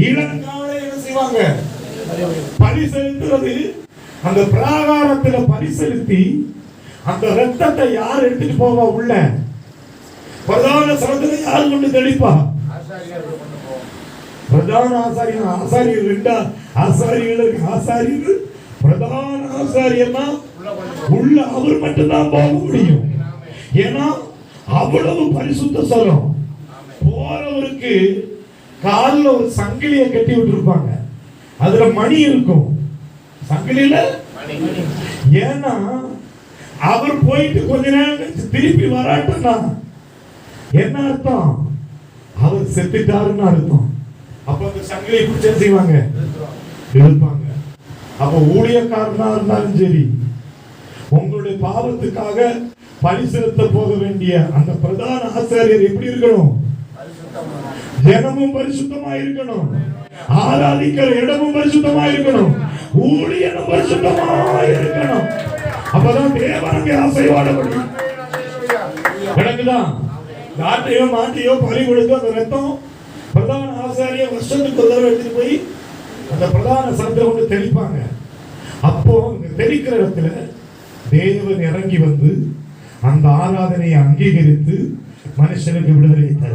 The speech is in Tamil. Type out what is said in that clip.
இளங்காலை என்ன செய்வாங்க? பலி செலுத்துறது. அந்த பிராகாரத்துல பலி செலுத்தி அந்த ரத்தத்தை யார் எடுத்துட்டு போவா? உள்ள பிரதான சனத்துல யார் கொண்டு தெளிப்பா? பிரதான ஆசாரியன். ஆசாரியர் ரெண்டா ஆசாரியர்களுக்கு ஆசாரியர் பிரதான ஆசாரியன்னா உள்ள அவர் மட்டும்தான் போக முடியும். ஏன்னா அவ்வளவு பரிசுத்த ஸ்தலம். போறவருக்கு காலில் ஒரு சங்கிலியை கட்டி விட்டுருப்பாங்க, அதுல மணி இருக்கும் சங்கிலியில. ஏன்னா அவர் போயிட்டு கொஞ்ச நேரம் திருப்பி வராட்டா என்ன அர்த்தம்? அவர் செத்துட்டாருன்னு அர்த்தம். அப்ப அந்த சங்கிலியை பிடிச்ச செய்வாங்க, இழுப்பாங்க. அப்ப ஊழியக்காரனா இருந்தாலும் சரி, உங்களுடைய பாவத்துக்காக பலி செலுத்த போக வேண்டிய அந்த பிரதான ஆசாரியர் எப்படி இருக்கணும்? ஜனமும் பரிசுத்தமா இருக்கணும், ஆராதிக்கிற இடமும் பரிசுத்தமா இருக்கணும், ஊழியனும் பரிசுத்தமா இருக்கணும். அப்பதான் தேவனுக்கு ஆசைவாட முடியும். எனக்குதான் நாட்டையோ மாட்டையோ பலி கொடுத்து அந்த ரத்தம் பிரதான ஆசாரிய வருஷத்துக்கு ஒரு தடவை எடுத்துட்டு போய் அந்த பிரதான சனத்தை கொண்டு தெளிப்பாங்க. அப்போ தெளிக்கிற இடத்துல தேவன் இறங்கி வந்து அந்த ஆராதனையை அங்கீகரித்து மனுஷனுக்கு விடுதலை தரும்.